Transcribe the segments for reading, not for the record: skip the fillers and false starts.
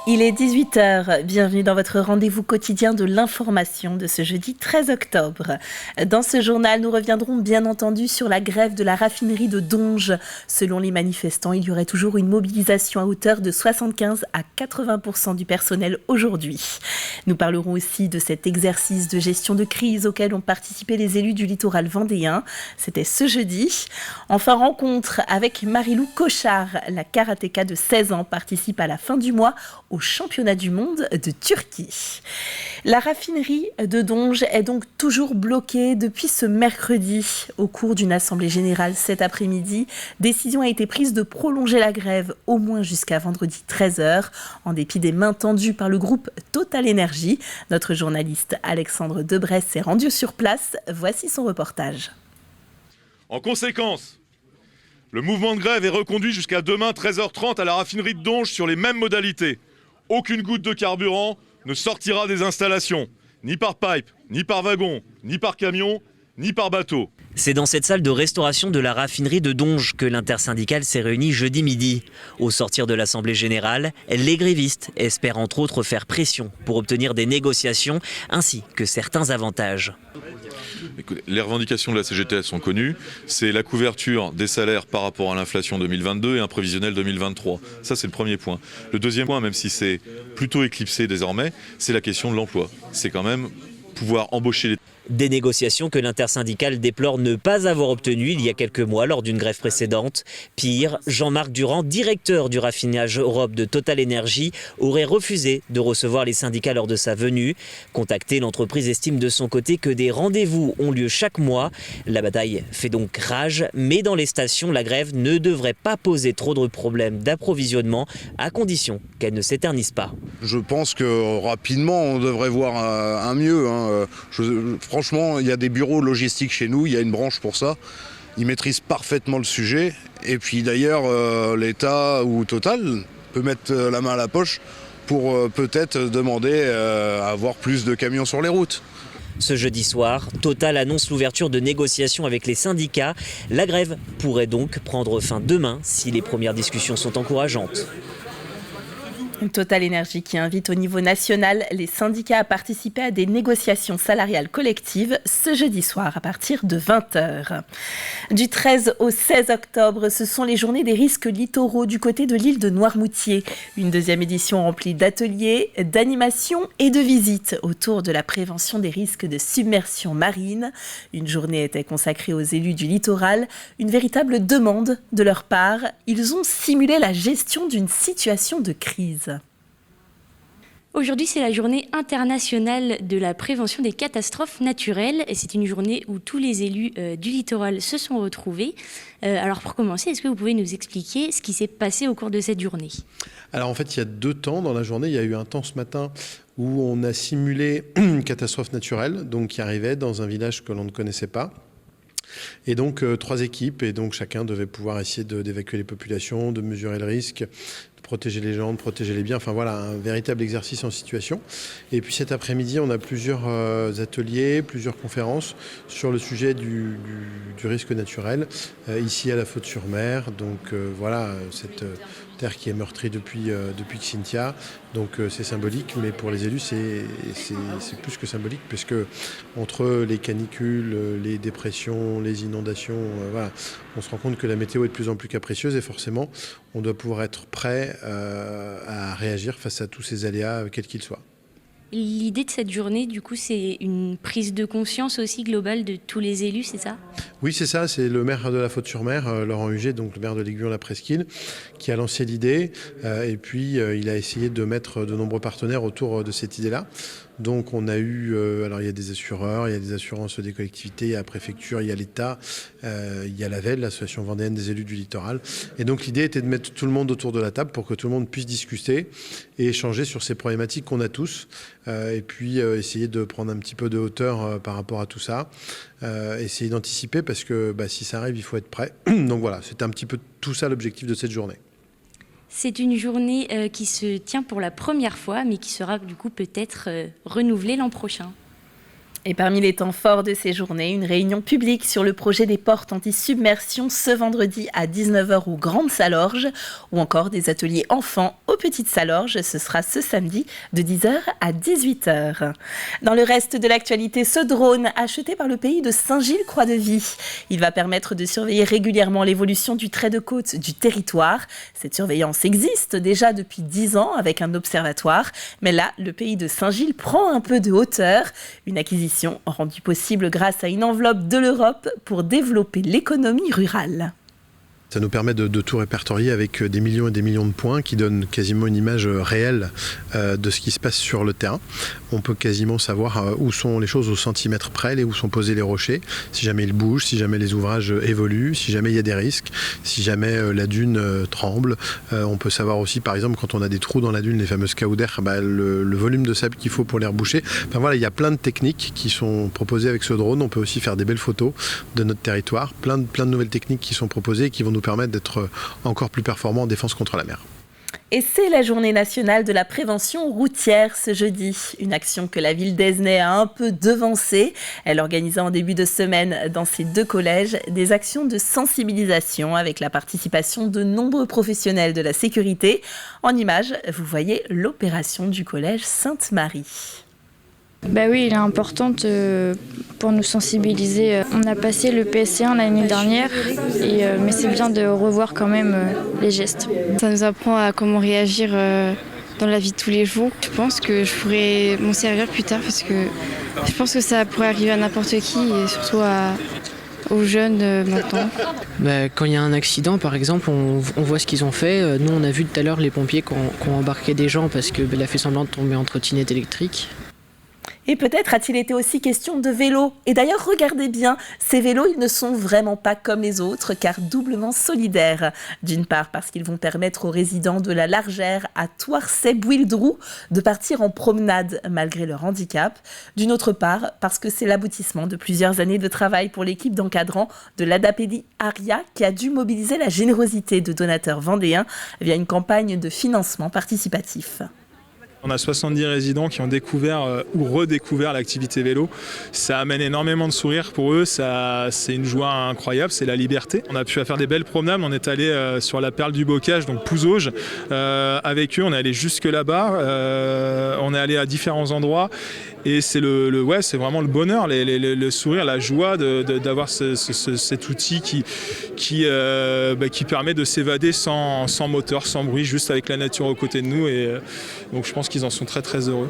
Il est 18 heures. Bienvenue dans votre rendez-vous quotidien de l'information de ce jeudi 13 octobre. Dans ce journal, nous reviendrons bien entendu sur la grève de la raffinerie de Donges. Selon les manifestants, il y aurait toujours une mobilisation à hauteur de 75 à 80% du personnel aujourd'hui. Nous parlerons aussi de cet exercice de gestion de crise auquel ont participé les élus du littoral vendéen. C'était ce jeudi. Enfin, rencontre avec Marilou Cochard. La karatéka de 16 ans participe à la fin du mois au championnat du monde de Turquie. La raffinerie de Donges est donc toujours bloquée depuis ce mercredi. Au cours d'une assemblée générale cet après-midi, décision a été prise de prolonger la grève au moins jusqu'à vendredi 13h, en dépit des mains tendues par le groupe Total Energy. Notre journaliste Alexandre Debresse s'est rendu sur place. Voici son reportage. En conséquence, le mouvement de grève est reconduit jusqu'à demain 13h30 à la raffinerie de Donges sur les mêmes modalités. Aucune goutte de carburant ne sortira des installations, ni par pipe, ni par wagon, ni par camion, ni par bateau. C'est dans cette salle de restauration de la raffinerie de Donges que l'intersyndicale s'est réunie jeudi midi. Au sortir de l'Assemblée générale, les grévistes espèrent entre autres faire pression pour obtenir des négociations ainsi que certains avantages. Écoutez, les revendications de la CGT sont connues, c'est la couverture des salaires par rapport à l'inflation 2022 et un prévisionnel 2023. Ça, c'est le premier point. Le deuxième point, même si c'est plutôt éclipsé désormais, c'est la question de l'emploi. C'est quand même pouvoir embaucher les... Des négociations que l'intersyndicale déplore ne pas avoir obtenues il y a quelques mois lors d'une grève précédente. Pire, Jean-Marc Durand, directeur du raffinage Europe de Total Energy, aurait refusé de recevoir les syndicats lors de sa venue. Contactée, l'entreprise estime de son côté que des rendez-vous ont lieu chaque mois. La bataille fait donc rage, mais dans les stations, la grève ne devrait pas poser trop de problèmes d'approvisionnement, à condition qu'elle ne s'éternise pas. Je pense que rapidement, on devrait voir un mieux. Franchement, il y a des bureaux logistiques chez nous, il y a une branche pour ça. Ils maîtrisent parfaitement le sujet. Et puis d'ailleurs, l'État ou Total peut mettre la main à la poche pour peut-être demander à avoir plus de camions sur les routes. Ce jeudi soir, Total annonce l'ouverture de négociations avec les syndicats. La grève pourrait donc prendre fin demain si les premières discussions sont encourageantes. Total Energy qui invite au niveau national les syndicats à participer à des négociations salariales collectives ce jeudi soir à partir de 20h. Du 13 au 16 octobre, ce sont les journées des risques littoraux du côté de l'île de Noirmoutier. Une deuxième édition remplie d'ateliers, d'animations et de visites autour de la prévention des risques de submersion marine. Une journée était consacrée aux élus du littoral, une véritable demande de leur part. Ils ont simulé la gestion d'une situation de crise. Aujourd'hui, c'est la journée internationale de la prévention des catastrophes naturelles et c'est une journée où tous les élus du littoral se sont retrouvés. Alors pour commencer, est-ce que vous pouvez nous expliquer ce qui s'est passé au cours de cette journée ? Alors en fait, il y a 2 temps dans la journée. Il y a eu un temps ce matin où on a simulé une catastrophe naturelle, donc qui arrivait dans un village que l'on ne connaissait pas. Et donc 3 équipes, et donc chacun devait pouvoir essayer d'évacuer les populations, de mesurer le risque, de protéger les gens, de protéger les biens. Enfin voilà, un véritable exercice en situation. Et puis cet après-midi, on a plusieurs ateliers, plusieurs conférences sur le sujet du risque naturel, ici à la Faute-sur-Mer. Donc voilà, cette terre qui est meurtrie depuis Xynthia. Donc c'est symbolique, mais pour les élus, c'est plus que symbolique, puisque entre les canicules, les dépressions, les inondations, voilà, on se rend compte que la météo est de plus en plus capricieuse et forcément, on doit pouvoir être prêt à réagir face à tous ces aléas, quels qu'ils soient. L'idée de cette journée, du coup, c'est une prise de conscience aussi globale de tous les élus, c'est ça ? Oui, c'est ça. C'est le maire de la Faute-sur-Mer, Laurent Huget, donc le maire de l'Aiguillon-la-Presqu'île, qui a lancé l'idée. Et puis, il a essayé de mettre de nombreux partenaires autour de cette idée-là. Donc, on a eu... alors, il y a des assureurs, il y a des assurances des collectivités, il y a la préfecture, il y a l'État, il y a l'AVEL, l'Association vendéenne des élus du littoral. Et donc, l'idée était de mettre tout le monde autour de la table pour que tout le monde puisse discuter et échanger sur ces problématiques qu'on a tous. Et puis, essayer de prendre un petit peu de hauteur par rapport à tout ça. Essayer d'anticiper parce que si ça arrive, il faut être prêt. Donc voilà, c'était un petit peu tout ça l'objectif de cette journée. C'est une journée qui se tient pour la première fois, mais qui sera du coup peut-être renouvelée l'an prochain. Et parmi les temps forts de ces journées, une réunion publique sur le projet des portes anti-submersion ce vendredi à 19h aux Grandes Salorges, ou encore des ateliers enfants aux Petites Salorges. Ce sera ce samedi de 10h à 18h. Dans le reste de l'actualité, ce drone acheté par le pays de Saint-Gilles-Croix-de-Vie. Il va permettre de surveiller régulièrement l'évolution du trait de côte du territoire. Cette surveillance existe déjà depuis 10 ans avec un observatoire. Mais là, le pays de Saint-Gilles prend un peu de hauteur. Une acquisition rendue possible grâce à une enveloppe de l'Europe pour développer l'économie rurale. Ça nous permet de tout répertorier avec des millions et des millions de points qui donnent quasiment une image réelle de ce qui se passe sur le terrain. On peut quasiment savoir où sont les choses au centimètre près, où sont posés les rochers, si jamais ils bougent, si jamais les ouvrages évoluent, si jamais il y a des risques, si jamais la dune tremble. On peut savoir aussi, par exemple, quand on a des trous dans la dune, les fameuses caoudères, le volume de sable qu'il faut pour les reboucher. Enfin voilà, il y a plein de techniques qui sont proposées avec ce drone. On peut aussi faire des belles photos de notre territoire, plein de nouvelles techniques qui sont proposées et qui vont nous permettre d'être encore plus performants en défense contre la mer. Et c'est la journée nationale de la prévention routière ce jeudi. Une action que la ville d'Aizenay a un peu devancée. Elle organisait en début de semaine dans ses 2 collèges des actions de sensibilisation avec la participation de nombreux professionnels de la sécurité. En image, vous voyez l'opération du collège Sainte-Marie. Oui, elle est importante pour nous sensibiliser. On a passé le PSC1 l'année dernière, mais c'est bien de revoir quand même les gestes. Ça nous apprend à comment réagir dans la vie de tous les jours. Je pense que je pourrais m'en servir plus tard parce que je pense que ça pourrait arriver à n'importe qui et surtout aux jeunes maintenant. Quand il y a un accident, par exemple, on voit ce qu'ils ont fait. Nous, on a vu tout à l'heure les pompiers qui ont embarqué des gens parce qu'il a fait semblant de tomber en trottinette électrique. Et peut-être a-t-il été aussi question de vélo. Et d'ailleurs, regardez bien, ces vélos, ils ne sont vraiment pas comme les autres, car doublement solidaires. D'une part, parce qu'ils vont permettre aux résidents de la Largère à Toircet-Bouildroux de partir en promenade malgré leur handicap. D'une autre part, parce que c'est l'aboutissement de plusieurs années de travail pour l'équipe d'encadrants de l'ADAPEDI ARIA qui a dû mobiliser la générosité de donateurs vendéens via une campagne de financement participatif. On a 70 résidents qui ont découvert ou redécouvert l'activité vélo. Ça amène énormément de sourires pour eux, c'est une joie incroyable, c'est la liberté. On a pu faire des belles promenades, on est allé sur la perle du Bocage, donc Pouzauges, avec eux, on est allé jusque là-bas, on est allé à différents endroits et c'est c'est vraiment le bonheur, le sourire, la joie d'avoir cet outil qui permet de s'évader sans moteur, sans bruit, juste avec la nature aux côtés de nous et donc je pense qu'ils en sont très très heureux.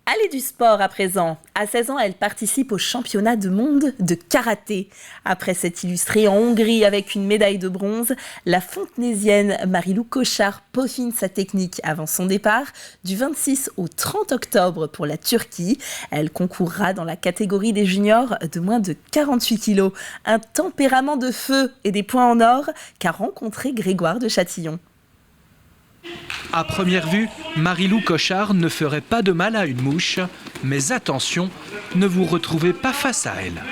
Allez du sport à présent. À 16 ans, elle participe au championnat du monde de karaté. Après s'être illustrée en Hongrie avec une médaille de bronze, la fontenaisienne Marilou Cochard peaufine sa technique avant son départ du 26 au 30 octobre pour la Turquie. Elle concourra dans la catégorie des juniors de moins de 48 kilos. Un tempérament de feu et des points en or qu'a rencontré Grégoire de Châtillon. À première vue, Marilou Cochard ne ferait pas de mal à une mouche, mais attention, ne vous retrouvez pas face à elle.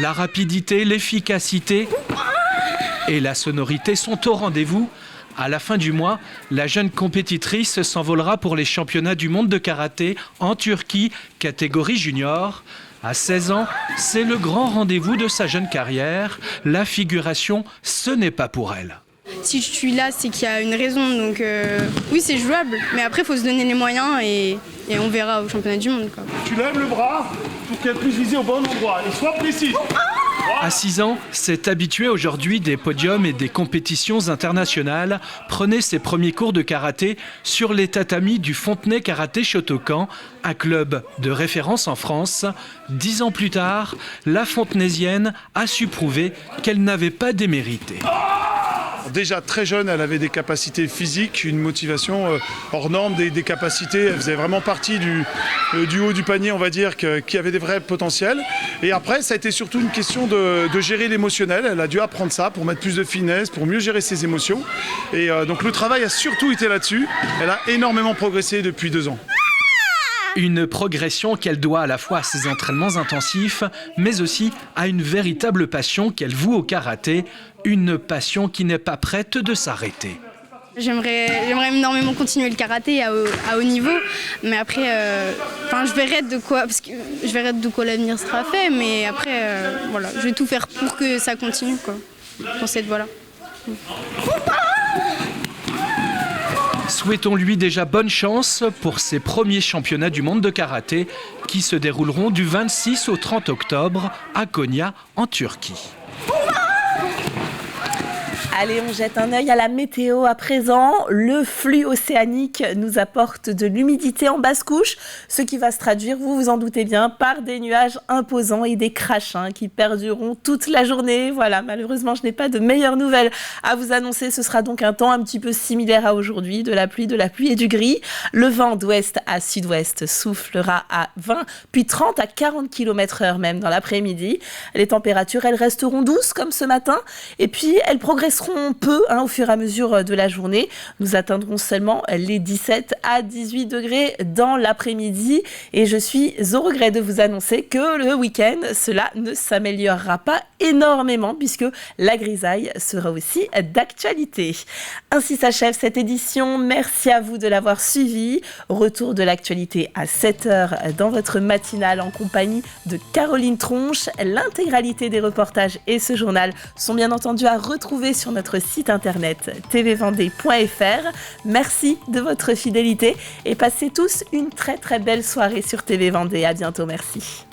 La rapidité, l'efficacité et la sonorité sont au rendez-vous. À la fin du mois, la jeune compétitrice s'envolera pour les championnats du monde de karaté en Turquie, catégorie junior. À 16 ans, c'est le grand rendez-vous de sa jeune carrière. La figuration, ce n'est pas pour elle. Si je suis là, c'est qu'il y a une raison. Donc oui, c'est jouable. Mais après, il faut se donner les moyens et on verra au championnat du monde. Tu lèves le bras pour qu'elle puisse viser au bon endroit. Et sois précis. À 6 ans, c'est habitué aujourd'hui des podiums et des compétitions internationales. Prenez ses premiers cours de karaté sur les tatamis du Fontenay Karaté Shotokan, un club de référence en France. 10 ans plus tard, la fontenaisienne a su prouver qu'elle n'avait pas démérité. Déjà très jeune, elle avait des capacités physiques, une motivation hors norme, des capacités. Elle faisait vraiment partie du haut du panier, on va dire, qui avait des vrais potentiels. Et après, ça a été surtout une question de gérer l'émotionnel. Elle a dû apprendre ça pour mettre plus de finesse, pour mieux gérer ses émotions. Et donc le travail a surtout été là-dessus. Elle a énormément progressé depuis 2 ans. Une progression qu'elle doit à la fois à ses entraînements intensifs, mais aussi à une véritable passion qu'elle voue au karaté, une passion qui n'est pas prête de s'arrêter. J'aimerais énormément continuer le karaté à haut niveau, mais après, je verrai de quoi l'avenir sera fait, mais après, voilà, je vais tout faire pour que ça continue, quoi, dans cette voie-là. Souhaitons-lui déjà bonne chance pour ses premiers championnats du monde de karaté qui se dérouleront du 26 au 30 octobre à Konya, en Turquie. Allez, on jette un œil à la météo à présent. Le flux océanique nous apporte de l'humidité en basse couche, ce qui va se traduire, vous vous en doutez bien, par des nuages imposants et des crachins qui perdureront toute la journée. Voilà, malheureusement, je n'ai pas de meilleures nouvelles à vous annoncer. Ce sera donc un temps un petit peu similaire à aujourd'hui, de la pluie et du gris. Le vent d'ouest à sud-ouest soufflera à 20, puis 30 à 40 km/h même dans l'après-midi. Les températures, elles resteront douces comme ce matin, et puis elles progresseront peu au fur et à mesure de la journée. Nous atteindrons seulement les 17 à 18 degrés dans l'après-midi et je suis au regret de vous annoncer que le week-end, cela ne s'améliorera pas énormément puisque la grisaille sera aussi d'actualité. Ainsi s'achève cette édition. Merci à vous de l'avoir suivi. Retour de l'actualité à 7h dans votre matinale en compagnie de Caroline Tronche. L'intégralité des reportages et ce journal sont bien entendu à retrouver sur notre site internet tvvendée.fr. Merci de votre fidélité et passez tous une très très belle soirée sur TV Vendée. À bientôt, merci.